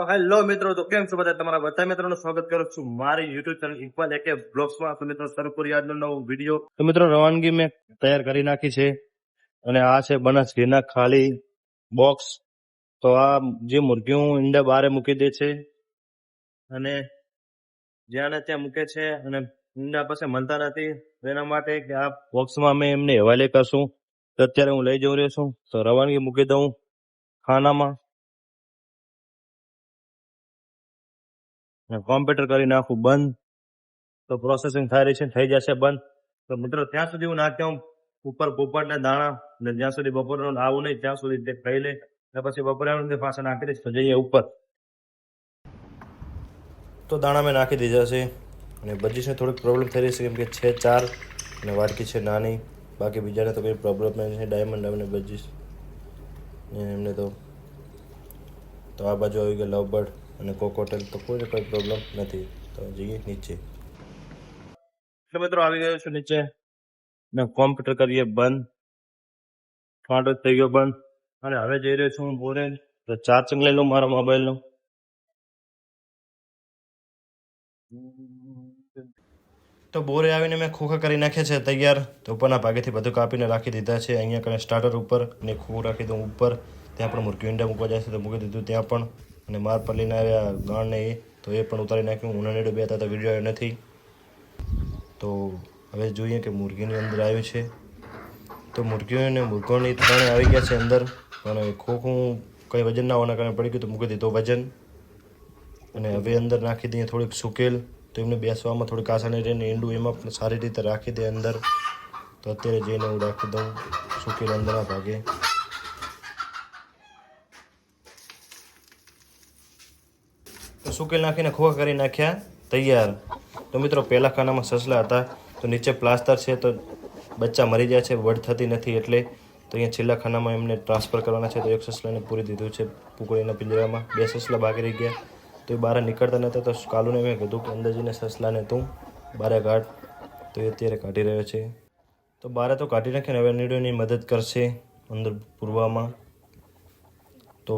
Hello મિત્રો, તો કેમ છો બધા? તમારા બધા મિત્રોનું સ્વાગત કરું છું મારી યુટ્યુબ ચેનલ ઇકબાલ એકે બ્લોગ્સમાં. તો મિત્રો શરૂ કરીએ આજનો નવો વિડીયો. તો મિત્રો રવાનગી મેં તૈયાર કરી નાખી છે અને આ છે બનાસ ઘીના ખાલી બોક્સ. તો આ જે મુરગીઓ ઈંડા બારે મૂકી દે છે અને જ્યાં ને ત્યાં મૂકે છે અને ઈંડા પાસે મળતા નથી, એના માટે કે આ બોક્સમાં અમે એમને હવાલે કરશું. તો અત્યારે હું લઈ જઈ રહ્યો છું. તો રવાનગી મૂકી દઉં ખાનામાં, કોમ્પ્યુટર કરી નાખું બંધ. તો પ્રોસેસિંગ થઈ રહી છે, થઈ જશે બંધ. તો મિત્રો ત્યાં સુધી હું નાખી દઉં ઉપર પોપટના દાણા, ને જ્યાં સુધી બપોરનું આવું નહીં ત્યાં સુધી તે ખાઈ લે, અને પછી બપોરે પાછા નાખી દઈશ. તો જઈએ ઉપર. તો દાણા મેં નાખી દીધા છે અને બજીસને થોડીક પ્રોબ્લેમ થઈ રહી છે, કેમ કે છે 4 અને વાડકી છે નાની. બાકી બીજાને તો કંઈ પ્રોબ્લેમ નહીં છે, ડાયમંડ અને બજીસ એમને તો આ બાજુ આવી ગયા લવબર્ડ અને કોકોટેલ, તો કોઈ પ્રોબ્લેમ નથી. તો જઈએ નીચે. એટલે મિત્રો આવી ગયો છું નીચે ને કોમ્પ્યુટર કરીએ બંધ, ફાટો થઈ ગયો બંધ. અને હવે જઈ રહ્યો છું હું બોરે. તો ચાર્જિંગ લઈ લઉં મારા મોબાઈલનું. તો બોરે આવીને મેં ખોખા કરી નાખ્યા છે તૈયાર. તો ઉપરના ભાગેથી બધું કાપીને રાખી દીધા છે. અહીંયા કને સ્ટાર્ટર ઉપર અને ખોખું રાખી દઉં ઉપર. ત્યાં પણ મુરઘી ઈંડા મૂકવા જાય છે તો મૂકી દીધું ત્યાં પણ. અને માર પર લઈને આવ્યા ગાણને તો એ પણ ઉતારી નાખ્યું. ઉનાળે બે હતા તો વિડીયો આવ્યો નથી. તો હવે જોઈએ કે મુરગીની અંદર આવ્યું છે. તો મુરગીઓને મુરગોની ત્રણે આવી ગયા છે અંદર, પણ ખોખું કંઈ વજન ના હોવાના કારણે પડી ગયું તો મૂકી દીધો વજન. અને હવે અંદર નાખી દઈએ થોડીક સુકેલ, તો એમને બેસવામાં થોડીક આસાની રહે ને ઈંડું એમાં પણ સારી રીતે રાખી દે અંદર. તો અત્યારે જઈને હું રાખી દઉં સુકેલ અંદરના ભાગે. તો સુકેલ નાખીને ખોખા કરી નાખ્યા તૈયાર. તો મિત્રો પહેલાં ખાનામાં સસલા હતા, તો નીચે પ્લાસ્ટર છે તો બચ્ચા મરી જાય છે, વડ થતી નથી એટલે. તો અહીંયા છેલ્લા ખાનામાં એમને ટ્રાન્સફર કરવાના છે. તો એક સસલાને પૂરી દીધું છે કુકડીના પિંજરામાં. 2 સસલા બાકી રહી ગયા, તો એ બહાર નીકળતા નહોતા. તો કાલુને મેં કીધું કે અંદર જઈને સસલાને તું બહાર કાઢ. તો એ અત્યારે કાઢી રહ્યો છે. તો બહાર તો કાઢી નાખીને હવે નીડોની મદદ કરશે અંદર પૂરવામાં. તો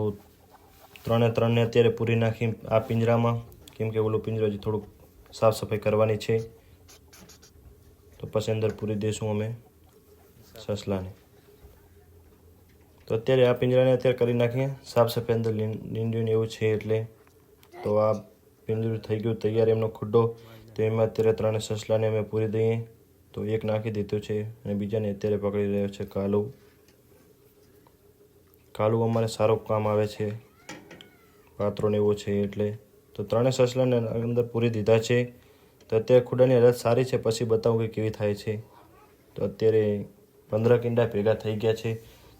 3ને અત્યારે પૂરી નાખી આ પિંજરામાં, કેમ કે ઓલું પિંજરો હજી થોડુંક સાફ સફાઈ કરવાની છે. તો પછી અંદર પૂરી દઈશું અમે સસલાને. તો અત્યારે આ પિંજરાને અત્યારે કરી નાખીએ સાફ સફાઈ, અંદર લીંડીને એવું છે એટલે. તો આ પિંજરું થઈ ગયું તૈયાર એમનો ખુડ્ડો. તો એમાં અત્યારે 3 સસલાને અમે પૂરી દઈએ. તો એક નાખી દીધું છે અને બીજાને અત્યારે પકડી રહ્યો છે કાલુ. કાલુ અમારે સારું કામ આવે છે, પાત્રોને એવો છે એટલે. તો 3 સસલાને અંદર પૂરી દીધા છે. તો અત્યારે ખુડાની હાલત સારી છે, પછી બતાવું કે કેવી થાય છે. તો અત્યારે 15 ઈંડા ભેગા થઈ ગયા છે.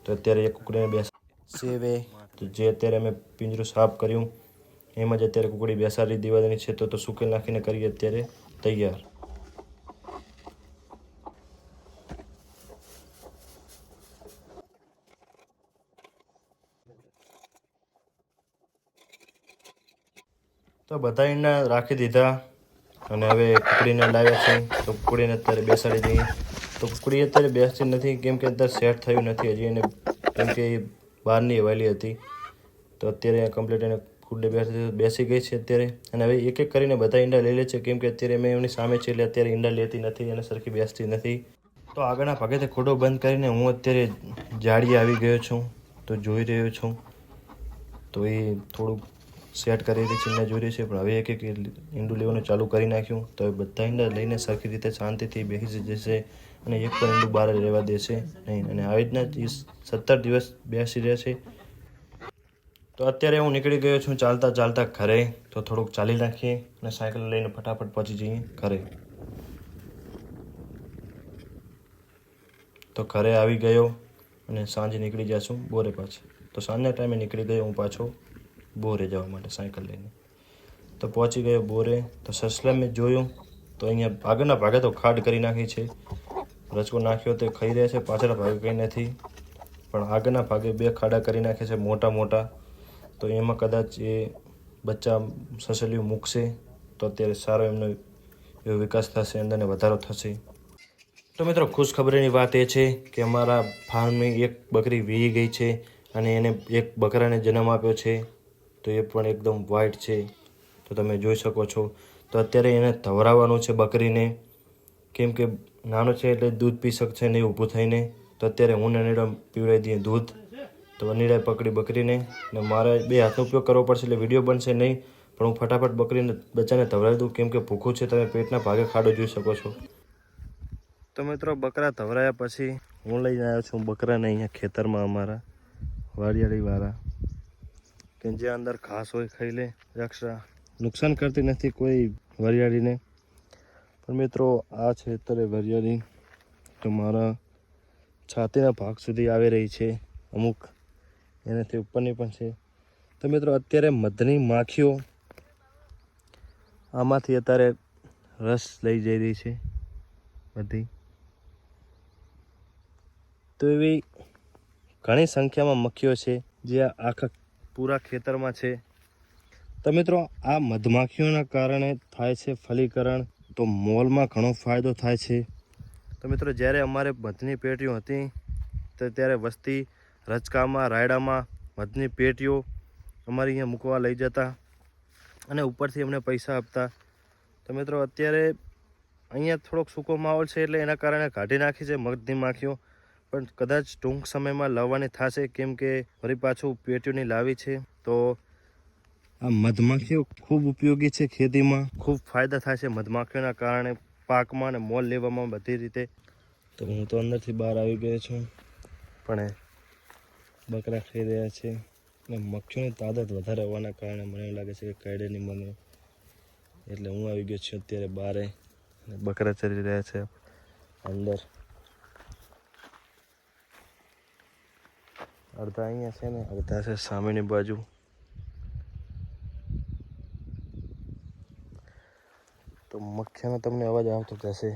તો અત્યારે એક કુકડીને બેસાવે. તો જે અત્યારે અમે પિંજરું સાફ કર્યું એમાં જ અત્યારે કુકડી બેસાડી દેવાની છે. તો સુકેલ નાખીને કરીએ અત્યારે તૈયાર. તો બધા ઈંડા રાખી દીધા અને હવે કુકડીને લાવ્યા છે. તો કુકડીને અત્યારે બેસાડી દઈએ. તો કુકડી અત્યારે બેસતી નથી, કેમ કે અત્યારે સેટ થયું નથી હજી એને, કેમ કે એ બહારની હવાલી હતી. તો અત્યારે કમ્પ્લીટ એને ખુડે બેસી ગઈ છે અત્યારે. અને હવે એક એક કરીને બધા ઈંડા લઈ લે છે, કેમ કે અત્યારે મેં એમની સામે છે એટલે અત્યારે ઈંડા લેતી નથી અને સરખી બેસતી નથી. તો આગળના ભાગેથી ખુડો બંધ કરીને હું અત્યારે જાળી આવી ગયો છું. તો જોઈ રહ્યો છું. તો એ થોડુંક સેટ કરી રહી છે, ઈંડા જોઈ રહી છે. પણ હવે એક એક ઈંડું લેવાનું ચાલુ કરી નાખ્યું. તો હવે બધા ઈંડા લઈને સરખી રીતે શાંતિથી બેસી જશે અને એક પણ ઈંડું બહાર રહેવા દેશે નહીં. અને આવી રીતના 17 દિવસ બેસી રહેશે. તો અત્યારે હું નીકળી ગયો છું ચાલતા ચાલતા ઘરે. તો થોડુંક ચાલી નાખીએ અને સાયકલ લઈને ફટાફટ પહોંચી જઈએ ઘરે. તો ઘરે આવી ગયો અને સાંજે નીકળી જશું બોરે પાછું. તો સાંજના ટાઈમે નીકળી ગયો હું પાછો બોરે જવા માટે સાયકલ લઈને. તો પહોંચી ગયો બોરે. તો સસલા મેં જોયું તો અહીંયા આગળના ભાગે તો ખાડ કરી નાખી છે, રચકો નાખ્યો તો ખાઈ રહ્યા છે. પાછળના ભાગે કંઈ નથી, પણ આગળના ભાગે 2 ખાડા કરી નાખે છે મોટા મોટા. તો એમાં કદાચ એ બચ્ચા સસલિયું મૂકશે તો અત્યારે સારો એમનો એવો વિકાસ થશે, અંદરને વધારો થશે. તો મિત્રો ખુશખબરીની વાત એ છે કે અમારા ફાર્મની એક બકરી વીઈ ગઈ છે અને એને એક બકરાને જન્મ આપ્યો છે. તો એ પણ એકદમ વ્હાઈટ છે, તો તમે જોઈ શકો છો. તો અત્યારે એને ધવરાવવાનું છે બકરીને, કેમ કે નાનો છે એટલે દૂધ પી શકશે નહીં ઊભું થઈને. તો અત્યારે હું અનીડા પીવડાવી દઈએ દૂધ. તો અનીડાએ પકડી બકરીને, ને મારે 2 હાથનો ઉપયોગ કરવો પડશે એટલે વિડીયો બનશે નહીં, પણ હું ફટાફટ બકરીને બચ્ચાને ધવરાવી દઉં, કેમ કે ભૂખું છે. તમે પેટના ભાગે ખાડો જોઈ શકો છો. તો મિત્રો બકરા ધવરાયા પછી હું લઈને આવ્યો છું બકરાને અહીંયા ખેતરમાં, અમારા વાડિયાળીવાળા, કે જે અંદર ઘાસ હોય ખાઈ લે. એક્સ્ટ્રા નુકસાન કરતી નથી કોઈ વરિયાળીને. પણ મિત્રો આ છે અત્યારે વરિયાળી, તો મારા છાતીના ભાગ સુધી આવી રહી છે, અમુક એનાથી ઉપરની પણ છે. તો મિત્રો અત્યારે મધની માખીઓ આમાંથી અત્યારે રસ લઈ જઈ રહી છે બધી. તો એવી ઘણી સંખ્યામાં મક્ખીઓ છે જે આખા પૂરા ખેતરમાં છે. તો મિત્રો આ મધમાખીઓના કારણે થાય છે ફલીકરણ, તો મોલમાં ઘણો ફાયદો થાય છે. તો મિત્રો જ્યારે અમારે મધની પેટીઓ હતી તો ત્યારે વસ્તી રચકામાં રાયડામાં મધની પેટીઓ અમારી અહીંયા મૂકવા લઈ જતા અને ઉપરથી અમને પૈસા આપતા. તો મિત્રો અત્યારે અહીંયા થોડોક સૂકો માહોલ છે એટલે એના કારણે કાઢી નાખી છે મધની માખીઓ, પણ કદાચ ટૂંક સમયમાં લાવવાની થશે, કેમ કે ફરી પાછું પેટીઓની લાવી છે. તો આ મધમાખીઓ ખૂબ ઉપયોગી છે ખેતીમાં, ખૂબ ફાયદા થાય છે મધમાખીઓના કારણે, પાકમાં અને મોલ લેવામાં બધી રીતે. તો હું તો અંદરથી બહાર આવી ગયો છું, પણ બકરા ખાઈ રહ્યા છે અને મક્ખીઓની તાદાદ વધારે હોવાના કારણે મને એવું લાગે છે કે કાયડે નહીં મને, એટલે હું આવી ગયો છું અત્યારે બહારે. બકરા ચરી રહ્યા છે અંદર. અડધા અહીંયા છે ને અડધા છે સામેની બાજુ. તો મક્ખીનો તમને અવાજ આવતો જશે.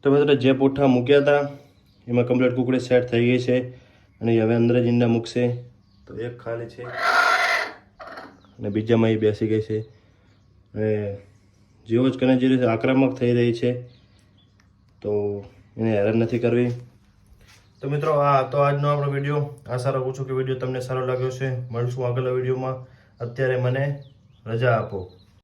તો મિત્રો જે પૂઠા મૂક્યા હતા એમાં કમ્પ્લીટ કુકડી સેટ થઈ ગઈ છે અને હવે અંદર જ ઈંડા મૂકશે. તો એક ખાલી છે અને બીજામાં એ બેસી ગઈ છે અને જેવો જ કરીને જે રીતે આક્રમક થઈ રહી છે, તો એને હેરાન નથી કરવી. તો મિત્રો આ તો આજનો આપણો વિડીયો. આશા રાખું છું કે વિડીયો તમને સારો લાગ્યો છે. મળશું આગળના વિડીયોમાં. અત્યારે મને રજા આપો.